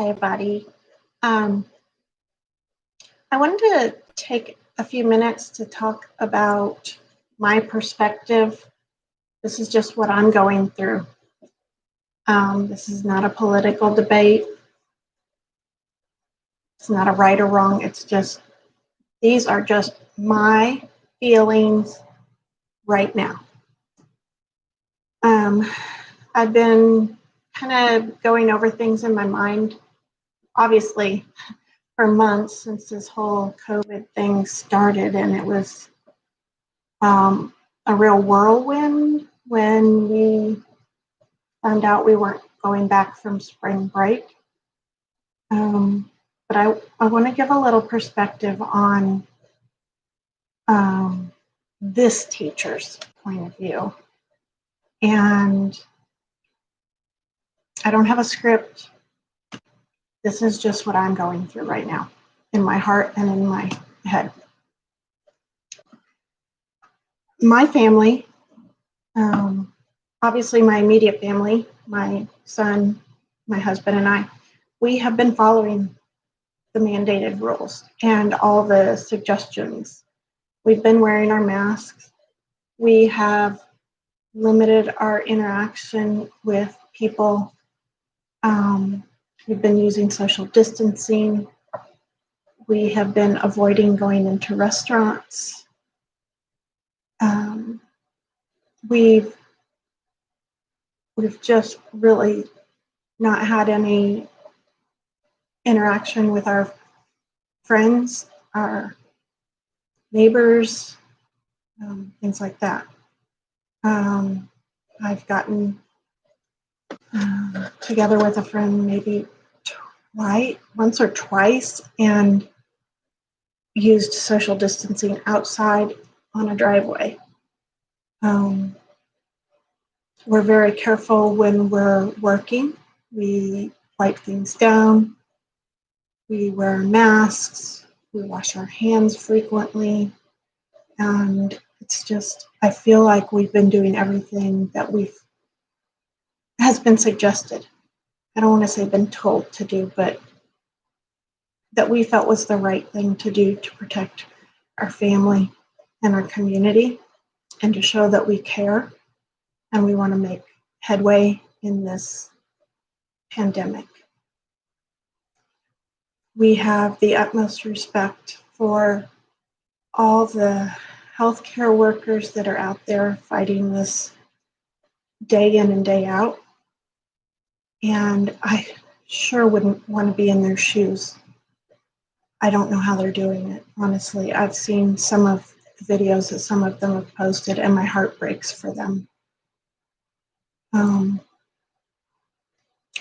Hi, buddy. Um, I wanted to take a few minutes to talk about my perspective. This is just what I'm going through. This is not a political debate. It's not a right or wrong. These are just my feelings right now. I've been kind of going over things in my mind, obviously, for months since this whole COVID thing started, and it was a real whirlwind when we found out we weren't going back from spring break. But I want to give a little perspective on this teacher's point of view. And I don't have a script. This is just what I'm going through right now in my heart and in my head. My family, obviously my immediate family, my son, my husband, and I, we have been following the mandated rules and all the suggestions. We've been wearing our masks. We have limited our interaction with people. We've been using social distancing. We have been avoiding going into restaurants. We've just really not had any interaction with our friends, our neighbors, things like that. I've gotten together with a friend maybe once or twice, and used social distancing outside on a driveway. We're very careful when we're working. We wipe things down. We wear masks. We wash our hands frequently. And it's just, I feel like we've been doing everything that has been suggested. I don't want to say been told to do, but that we felt was the right thing to do to protect our family and our community, and to show that we care and we want to make headway in this pandemic. We have the utmost respect for all the healthcare workers that are out there fighting this day in and day out. And I sure wouldn't want to be in their shoes. I don't know how they're doing it, honestly. I've seen some of the videos that some of them have posted, and my heart breaks for them.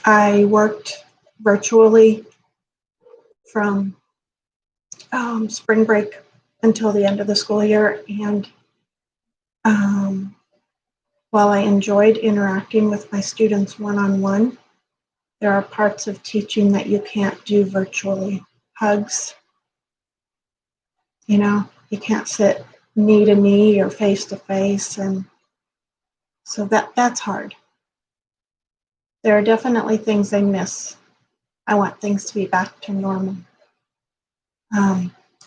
I worked virtually from spring break until the end of the school year, and while I enjoyed interacting with my students one-on-one, there are parts of teaching that you can't do virtually. Hugs, you can't sit knee to knee or face to face, and so that's hard. There are definitely things I miss. I want things to be back to normal.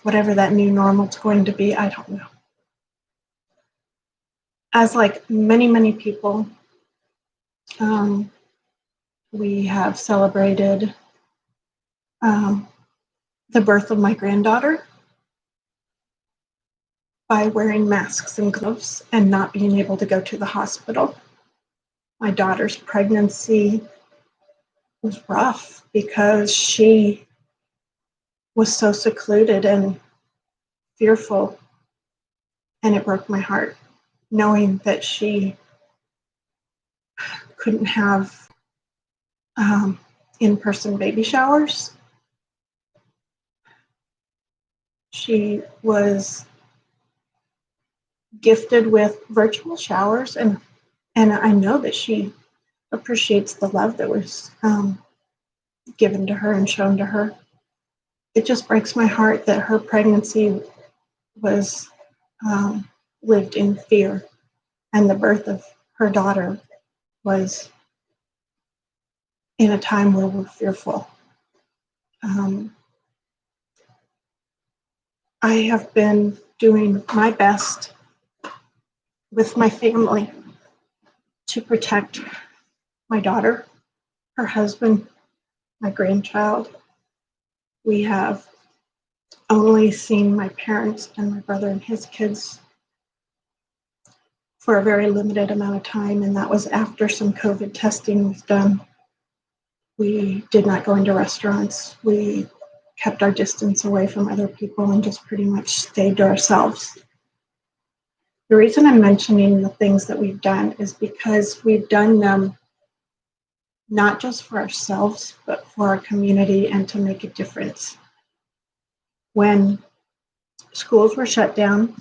Whatever that new normal is going to be, I don't know. As like many, many people, we have celebrated the birth of my granddaughter by wearing masks and gloves and not being able to go to the hospital. My daughter's pregnancy was rough because she was so secluded and fearful, and it broke my heart knowing that she couldn't have in-person baby showers. She was gifted with virtual showers, and I know that she appreciates the love that was given to her and shown to her. It just breaks my heart that her pregnancy was lived in fear, and the birth of her daughter was in a time where we're fearful. Um, I have been doing my best with my family to protect my daughter, her husband, my grandchild. We have only seen my parents and my brother and his kids for a very limited amount of time, and that was after some COVID testing was done. We did not go into restaurants. We kept our distance away from other people and just pretty much stayed to ourselves. The reason I'm mentioning the things that we've done is because we've done them not just for ourselves, but for our community and to make a difference. When schools were shut down,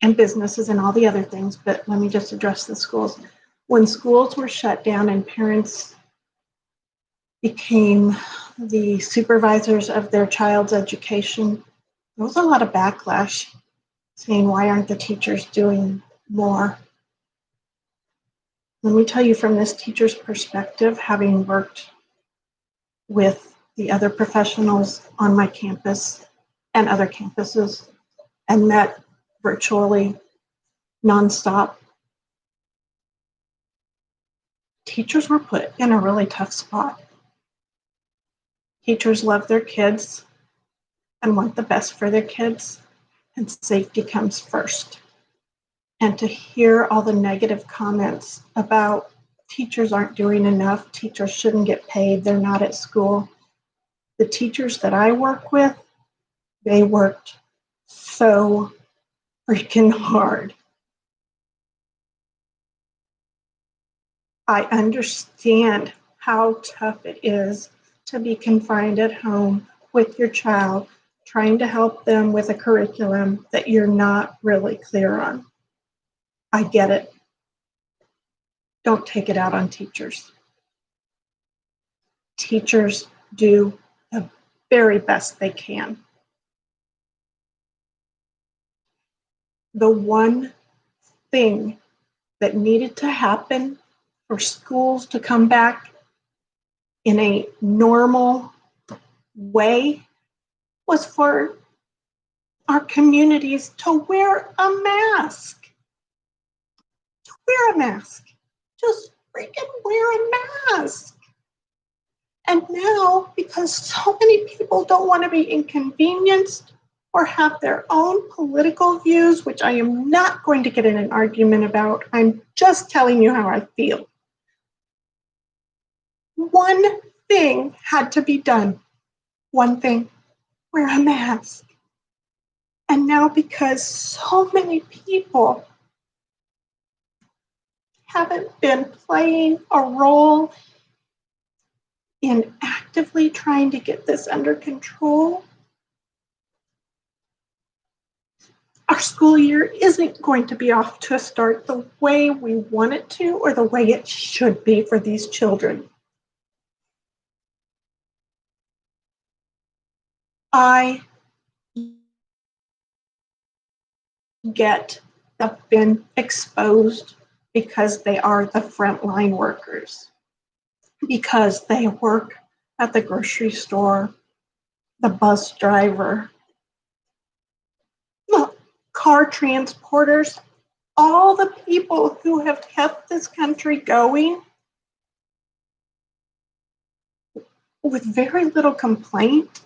and businesses and all the other things, but let me just address the schools. When schools were shut down and parents became the supervisors of their child's education, there was a lot of backlash saying, why aren't the teachers doing more? Let me tell you from this teacher's perspective, having worked with the other professionals on my campus and other campuses and met virtually nonstop, teachers were put in a really tough spot. Teachers love their kids and want the best for their kids, and safety comes first. And to hear all the negative comments about teachers aren't doing enough, teachers shouldn't get paid, they're not at school. The teachers that I work with, they worked so freaking hard. I understand how tough it is to be confined at home with your child, trying to help them with a curriculum that you're not really clear on. I get it. Don't take it out on teachers. Teachers do the very best they can. The one thing that needed to happen for schools to come back in a normal way was for our communities to wear a mask. To wear a mask. Just freaking wear a mask. And now, because so many people don't want to be inconvenienced or have their own political views, which I am not going to get in an argument about, I'm just telling you how I feel. One thing had to be done. One thing, wear a mask. And now, because so many people haven't been playing a role in actively trying to get this under control, our school year isn't going to be off to a start the way we want it to or the way it should be for these children. I get have been exposed because they are the frontline workers, because they work at the grocery store, the bus driver, the car transporters, all the people who have kept this country going with very little complaint.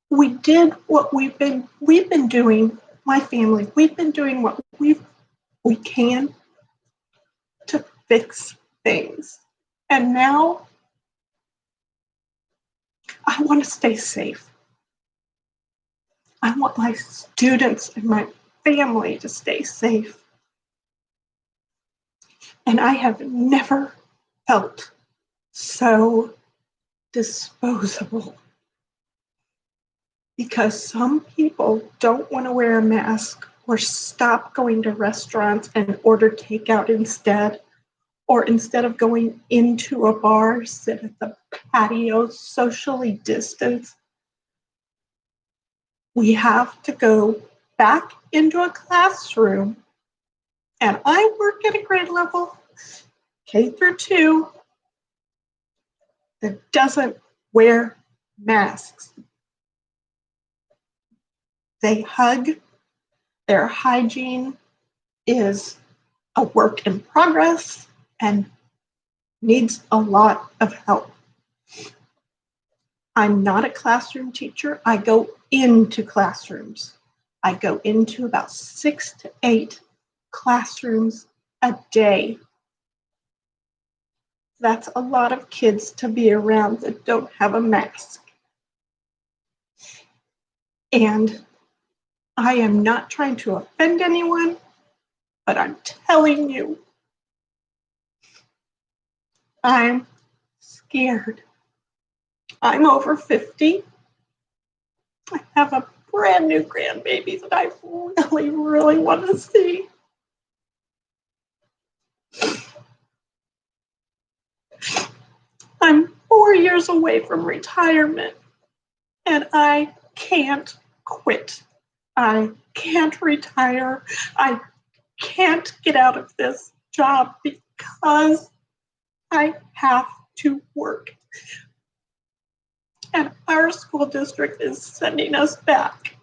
We did what we've been doing, my family, we've been doing what we can to fix things. And now I want to stay safe. I want my students and my family to stay safe. And I have never felt so disposable, because some people don't want to wear a mask or stop going to restaurants and order takeout instead, or instead of going into a bar, sit at the patio, socially distance. We have to go back into a classroom, and I work at a grade level, K through 2, that doesn't wear masks. They hug. Their hygiene is a work in progress and needs a lot of help. I'm not a classroom teacher. I go into classrooms. I go into about 6 to 8 classrooms a day. That's a lot of kids to be around that don't have a mask. And I am not trying to offend anyone, but I'm telling you, I'm scared. I'm over 50. I have a brand new grandbaby that I really, really want to see. I'm 4 years away from retirement, and I can't quit. I can't retire. I can't get out of this job because I have to work. And our school district is sending us back.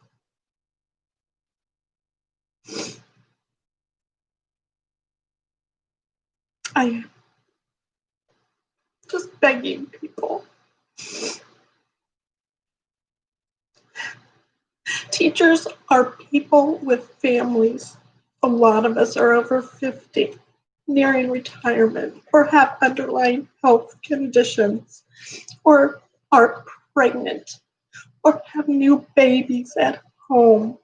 I am just begging people. Teachers are people with families. A lot of us are over 50, nearing retirement, or have underlying health conditions, or are pregnant, or have new babies at home.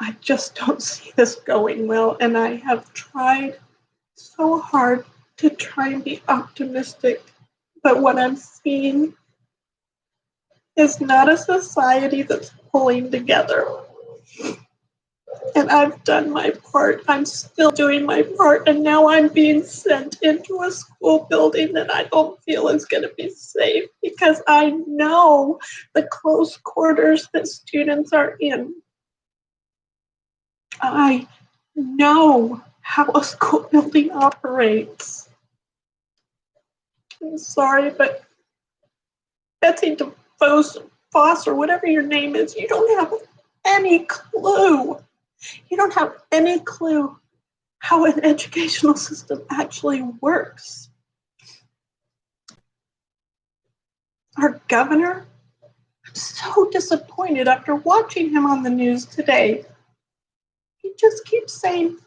I just don't see this going well, and I have tried so hard to try and be optimistic, but what I'm seeing is not a society that's pulling together. And I've done my part. I'm still doing my part, and now I'm being sent into a school building that I don't feel is going to be safe because I know the close quarters that students are in. I know how a school building operates. I'm sorry, but Betsy DeVos or whatever your name is, you don't have any clue. You don't have any clue how an educational system actually works. Our governor, I'm so disappointed after watching him on the news today. He just keeps saying,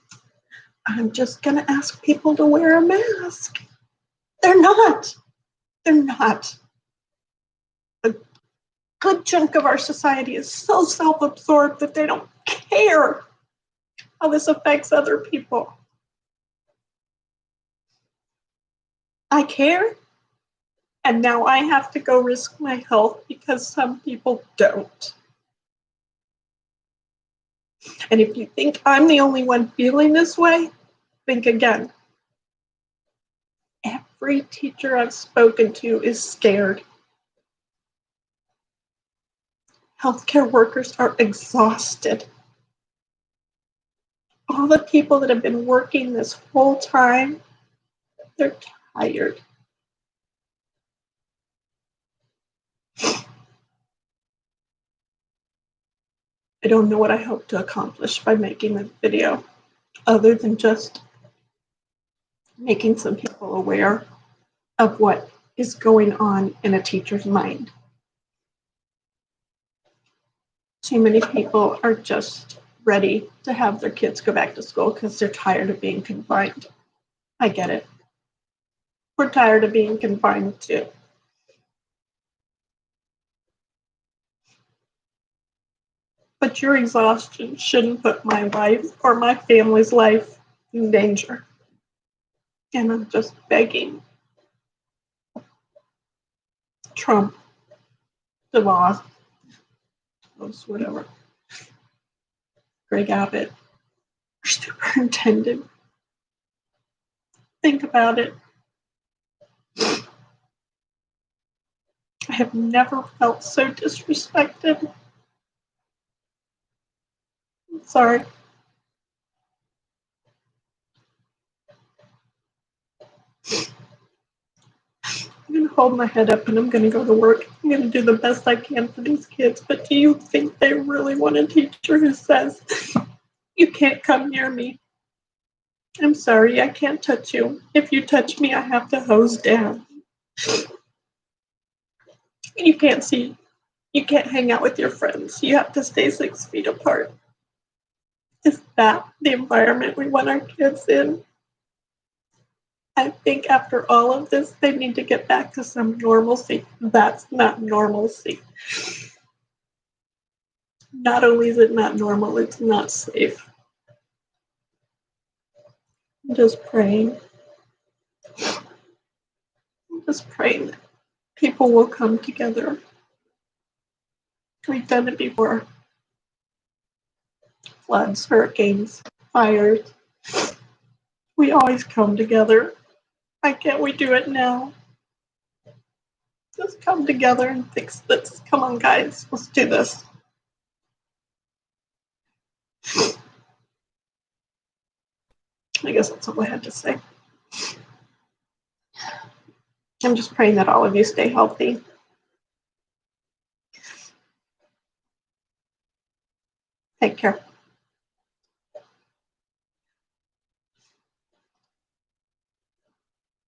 I'm just going to ask people to wear a mask. They're not. They're not. A good chunk of our society is so self-absorbed that they don't care how this affects other people. I care, and now I have to go risk my health because some people don't. And if you think I'm the only one feeling this way, think again. Every teacher I've spoken to is scared. Healthcare workers are exhausted. All the people that have been working this whole time, they're tired. I don't know what I hope to accomplish by making this video, other than just making some people aware of what is going on in a teacher's mind. Too many people are just ready to have their kids go back to school because they're tired of being confined. I get it. We're tired of being confined too. But your exhaustion shouldn't put my life or my family's life in danger. And I'm just begging Trump, DeVos, whatever, Greg Abbott, our superintendent, think about it. I have never felt so disrespected. I'm sorry. I'm going to hold my head up and I'm going to go to work. I'm going to do the best I can for these kids. But do you think they really want a teacher who says, you can't come near me? I'm sorry, I can't touch you. If you touch me, I have to hose down. You can't see. You can't hang out with your friends. You have to stay 6 feet apart. Is that the environment we want our kids in? I think after all of this, they need to get back to some normalcy. That's not normalcy. Not only is it not normal, it's not safe. I'm just praying. I'm just praying that people will come together. We've done it before. Floods, hurricanes, fires. We always come together. Why can't we do it now? Let's come together and fix this. Come on, guys. Let's do this. I guess that's all I had to say. I'm just praying that all of you stay healthy. Take care.